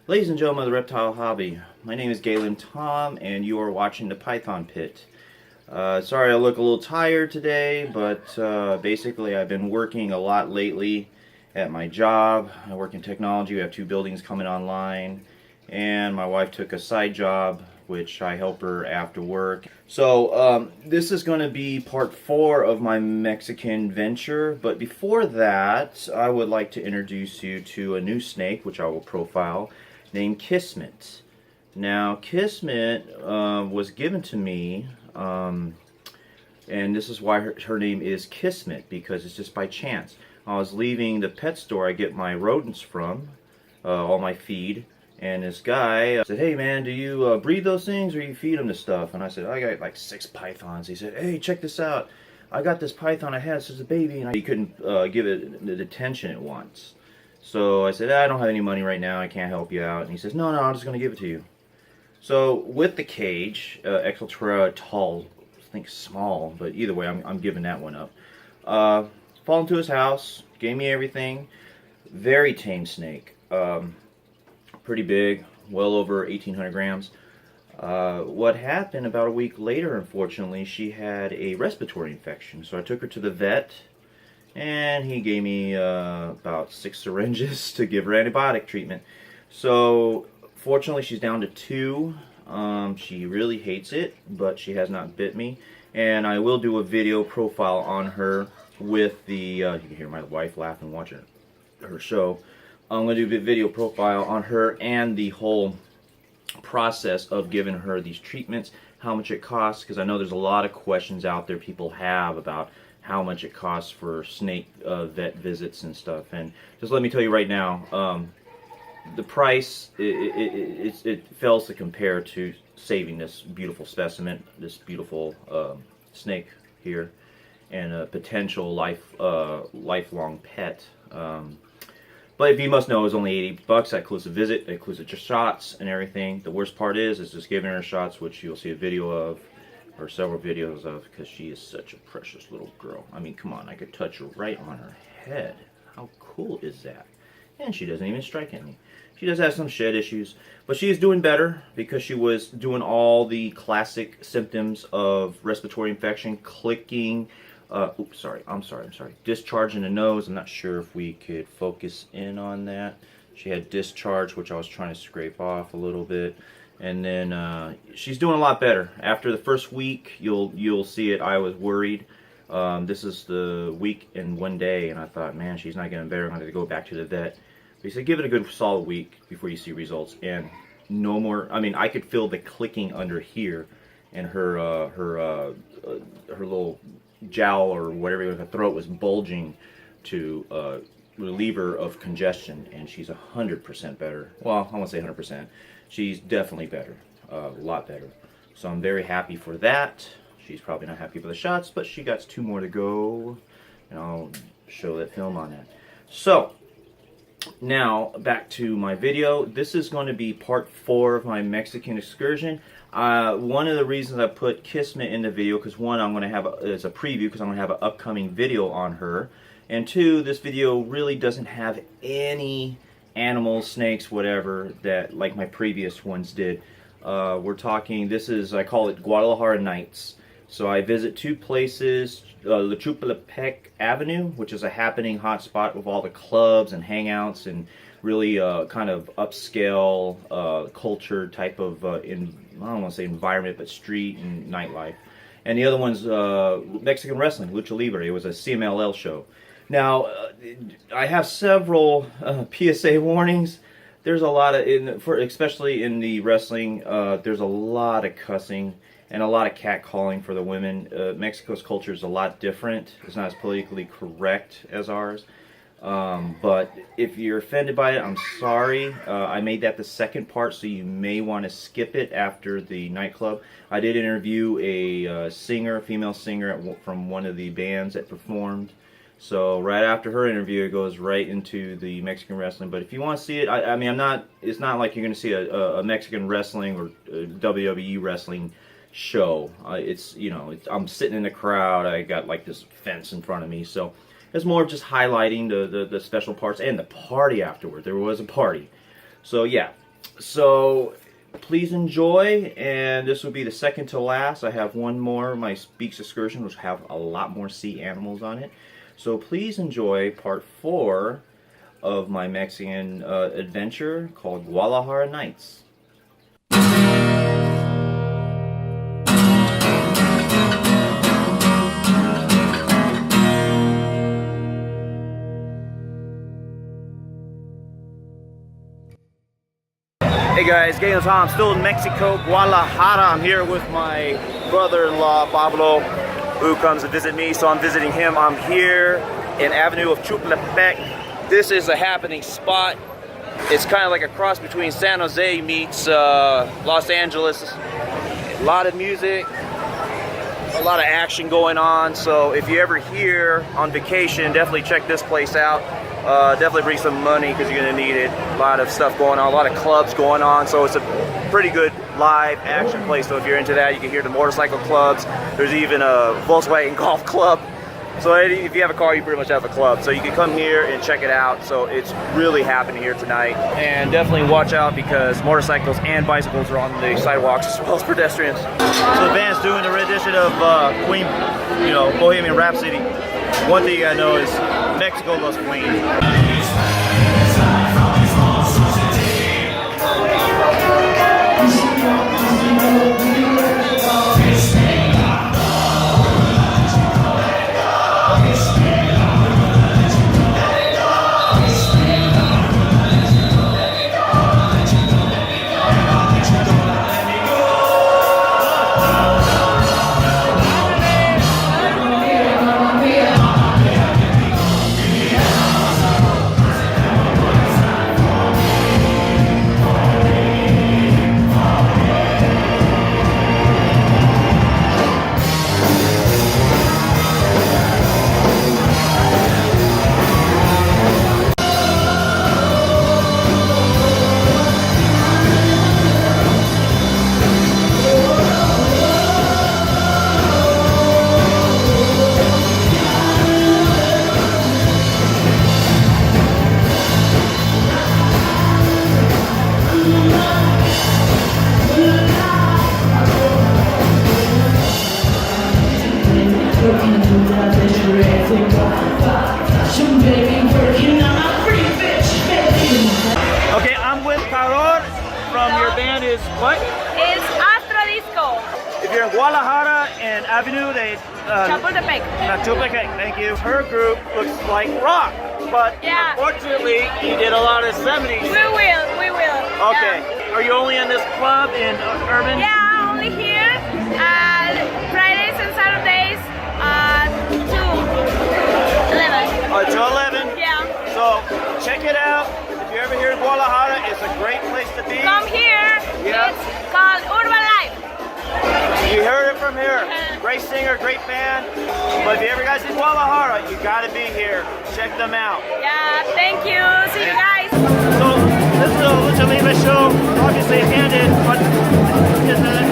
Ladies and gentlemen of the reptile hobby, my name is Galen Tom, and you are watching the Python Pit. Sorry I look a little tired today, but basically I've been working a lot lately at my job. I work in technology. We have 2 buildings coming online, and my wife took a side job, which I help her after work. So this is going to be part 4 of my Mexican venture, but before that I would like to introduce you to a new snake, which I will profile, named Kismet. Now Kismet was given to me, and this is why her name is Kismet, because it's just by chance. I was leaving the pet store I get my rodents from, all my feed, and this guy said, "Hey man, do you breed those things or you feed them this stuff?" And I said, "I got like 6 pythons." He said, "Hey, check this out. I got this python I had since a baby," and he couldn't give it the attention it wants. So I said, "I don't have any money right now, I can't help you out." And he says, no, I'm just going to give it to you. So with the cage, extra tall, I think small, but either way, I'm giving that one up. Fall into his house, gave me everything. Very tame snake. Pretty big, well over 1,800 grams. What happened about a week later, unfortunately, she had a respiratory infection. So I took her to the vet, and he gave me about 6 syringes to give her antibiotic treatment. So fortunately she's down to 2. She really hates it, but she has not bit me. And I will do a video profile on her with the, you can hear my wife laughing watching her show. I'm going to do a video profile on her and the whole process of giving her these treatments, how much it costs, because I know there's a lot of questions out there people have about how much it costs for snake vet visits and stuff. And just let me tell you right now, the price, it fails to compare to saving this beautiful specimen, this beautiful snake here, and a potential lifelong pet. But if you must know, it was only $80. That includes a visit, that includes just shots and everything. The worst part is just giving her shots, which you'll see a video of, or several videos of, because she is such a precious little girl. I mean, come on, I could touch her right on her head. How cool is that? And she doesn't even strike at me. She does have some shed issues, but she is doing better because she was doing all the classic symptoms of respiratory infection, clicking, I'm sorry. Discharge in the nose. I'm not sure if we could focus in on that. She had discharge, which I was trying to scrape off a little bit. And then she's doing a lot better. After the first week, you'll see it. I was worried. This is the week and 1 day, and I thought, man, she's not getting better. I'm going to go back to the vet. But he said, give it a good solid week before you see results. And no more. I mean, I could feel the clicking under here, and her little jowl or whatever, her throat was bulging to relieve her of congestion, and she's 100% better. Well, I won't say 100%. She's definitely better, a lot better. So I'm very happy for that. She's probably not happy for the shots, but she got 2 more to go, and I'll show that film on that. So now back to my video. This is going to be part 4 of my Mexican excursion. One of the reasons I put Kismet in the video, because one, I'm going to have as a preview, because I'm going to have an upcoming video on her, and 2, this video really doesn't have any animals, snakes, whatever, that like my previous ones did. We're talking, this is, I call it Guadalajara nights. So I visit 2 places, the Chapultepec Avenue, which is a happening hotspot with all the clubs and hangouts and really kind of upscale culture type of, I don't want to say environment, but street and nightlife. And the other one's Mexican Wrestling, Lucha Libre. It was a CMLL show. Now, I have several PSA warnings. There's a lot of, especially in the wrestling, there's a lot of cussing and a lot of catcalling for the women. Mexico's culture is a lot different. It's not as politically correct as ours. But if you're offended by it, I'm sorry. I made that the second part, so you may want to skip it after the nightclub. I did interview a singer, female singer from one of the bands that performed. So right after her interview, it goes right into the Mexican wrestling. But if you want to see it, I mean, it's not like you're going to see a Mexican wrestling or WWE wrestling show. I'm sitting in the crowd. I got like this fence in front of me. So it's more of just highlighting the special parts and the party afterward. There was a party. So yeah, So please enjoy, and this will be the second to last. I have one more, my Beaks Excursion, which have a lot more sea animals on it. So please enjoy part 4 of my Mexican adventure called Guadalajara Nights. Hey guys, Galen Tom, I'm still in Mexico, Guadalajara. I'm here with my brother-in-law, Pablo, who comes to visit me, so I'm visiting him. I'm here in Avenue of Chapultepec. This is a happening spot. It's kind of like a cross between San Jose meets Los Angeles. A lot of music, a lot of action going on, so if you're ever here on vacation, definitely check this place out. Definitely bring some money because you're going to need it. A lot of stuff going on, a lot of clubs going on, so it's a pretty good live action place. So if you're into that, you can hear the motorcycle clubs. There's even a Volkswagen golf club. So if you have a car, you pretty much have a club. So you can come here and check it out. So it's really happening here tonight. And definitely watch out because motorcycles and bicycles are on the sidewalks as well as pedestrians. So the band's doing a rendition of Queen, Bohemian Rhapsody. One thing I know is Mexico loves Queen. Okay, I'm with Carol from your band is what? It's Astro Disco. If you're in Guadalajara and Avenue, Chapultepec. Chapultepec, thank you. Her group looks like rock, but Yeah. unfortunately, you did a lot of 70s. We will. Okay, are you only in this club in Urban? Yeah, only here. Fridays and Saturdays, 2:11. To 11. Yeah. So check it out. If you're ever here in Guadalajara, it's a great place to be. Come here. Yeah. It's called Urban Life. You heard it from here. Great singer, great band. But if you ever guys in Guadalajara, you gotta be here. Check them out. Yeah, thank you. See you guys. So this is a Lucha Libre show. Obviously it ended, but this is a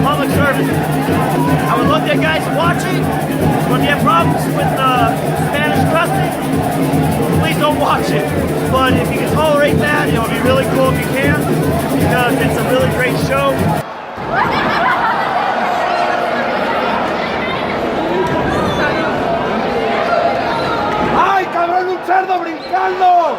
public service. I would love you guys watching. When you have problems with Spanish cussing, please don't watch it. But if you can tolerate that, it would be really cool if you can, because it's a really great show. ¡Ay, cabrón, un cerdo brincando!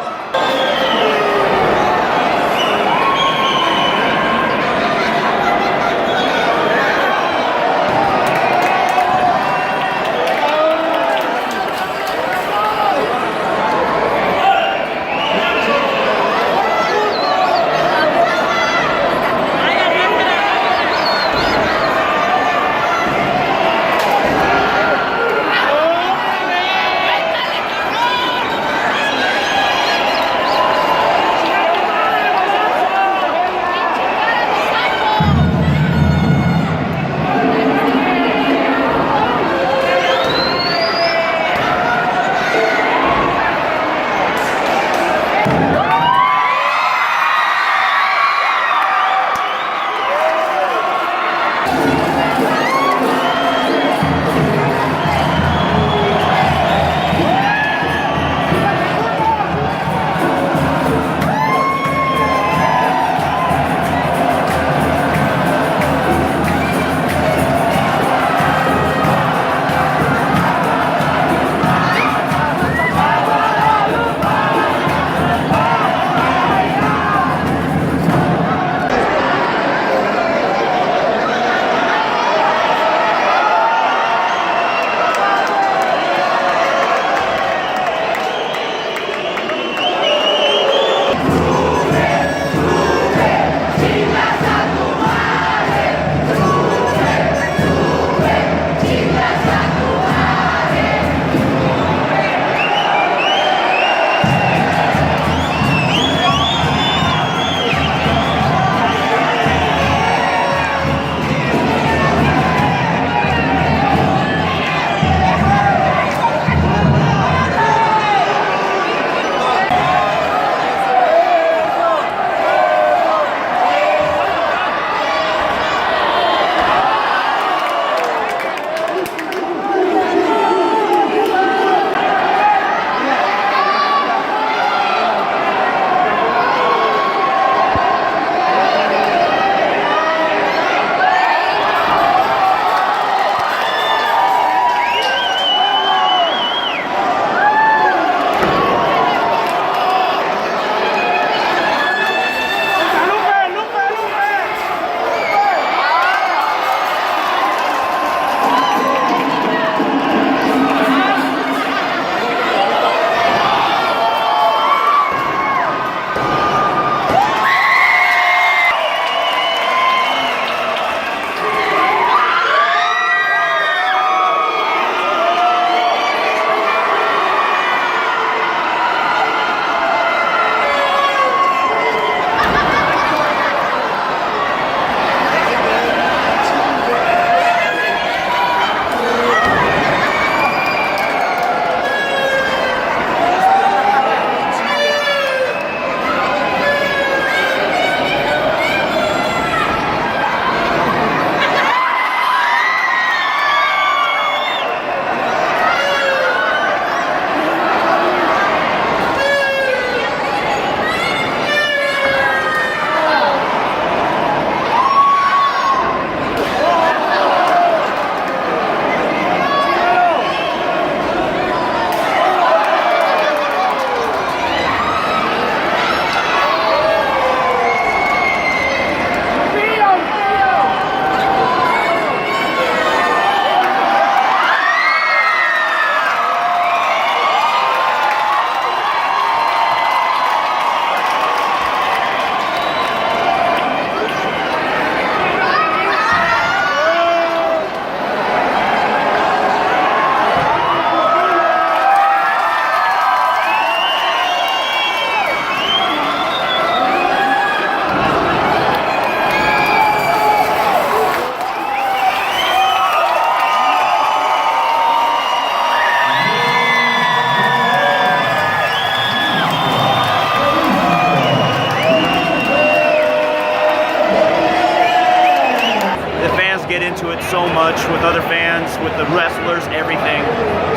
so much with other fans, with the wrestlers, everything.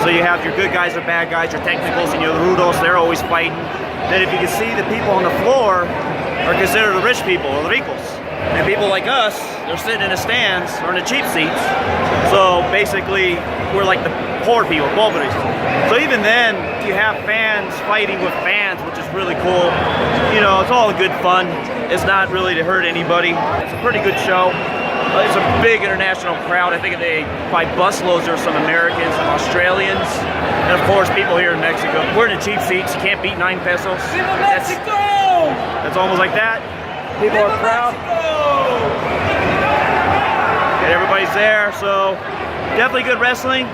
So you have your good guys or bad guys, your technicals and your rudos, they're always fighting. Then if you can see the people on the floor are considered the rich people, or the ricos. And people like us, they're sitting in the stands or in the cheap seats. So basically, we're like the poor people, pobres. So even then, you have fans fighting with fans, which is really cool. You know, it's all good fun. It's not really to hurt anybody. It's a pretty good show. It's a big international crowd. I think they, by busloads, there are some Americans, some Australians, and of course people here in Mexico. We're in the cheap seats. You can't beat 9 pesos. That's almost like that. People are proud. And everybody's there, so definitely good wrestling.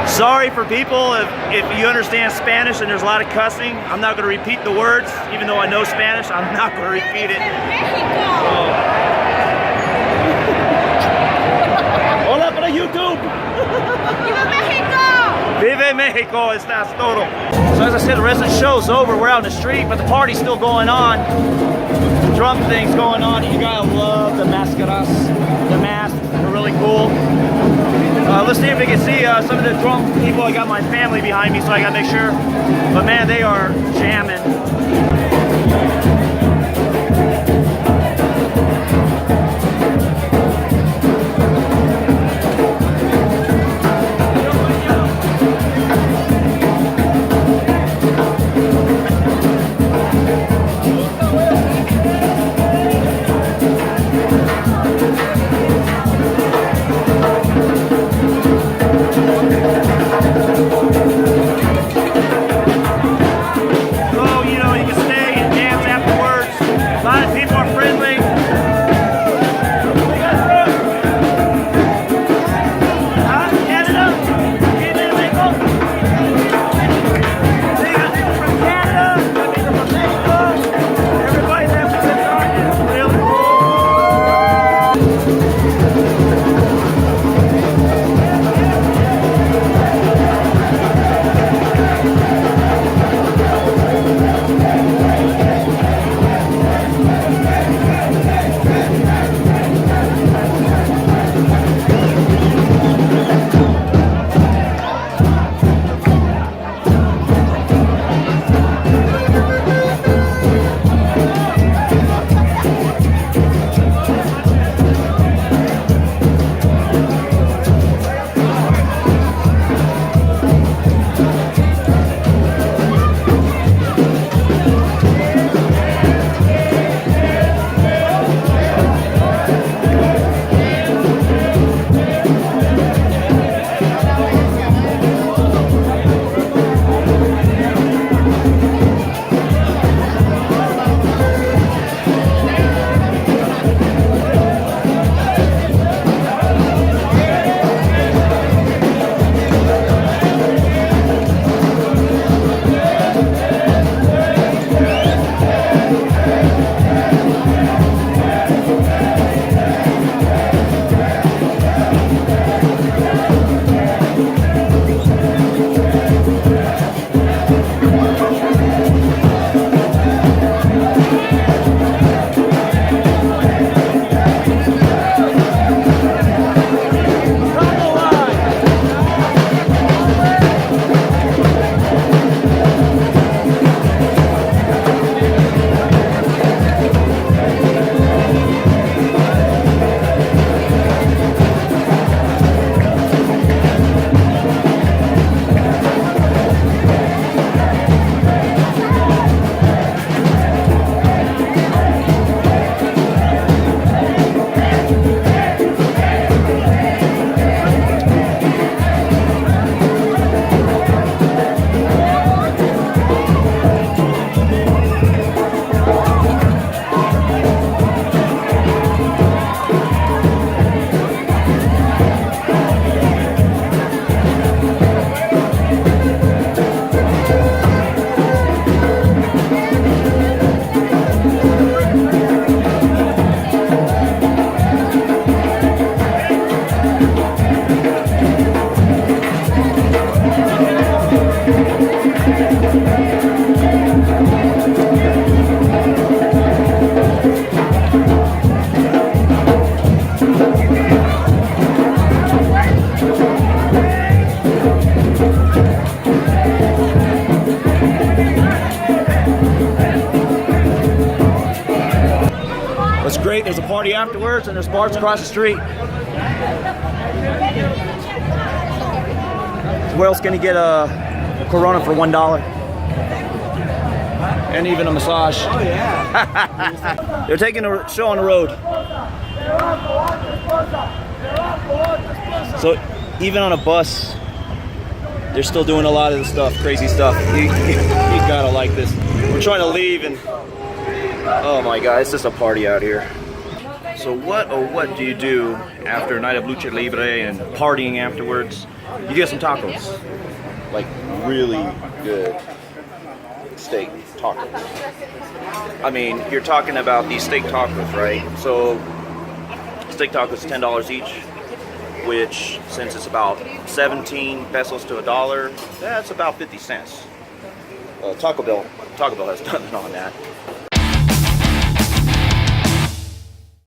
Sorry for people if you understand Spanish and there's a lot of cussing. I'm not going to repeat the words, even though I know Spanish. I'm not going to repeat it. Hola para YouTube. ¡Viva México! Vive Mexico, estás todo. So as I said, the rest of the show's over. We're out in the street, but the party's still going on. The drum thing's going on. You gotta love the mascaras. The masks are really cool. Let's see if we can see some of the drum people. I got my family behind me, so I gotta make sure. But man, they are jamming. So, you know, you can stand great. There's a party afterwards, and there's bars across the street. Where else can you get a Corona for $1? And even a massage. Oh yeah. They're taking a show on the road. So even on a bus, they're still doing a lot of the stuff, crazy stuff. You gotta like this. We're trying to leave and oh my God, it's just a party out here. So what do you do after a night of Lucha Libre and partying afterwards? You get some tacos. Like really good steak tacos. I mean, you're talking about these steak tacos, right? So steak tacos $10 each, which since it's about 17 pesos to $1, that's about 50 cents. Taco Bell has done it on that.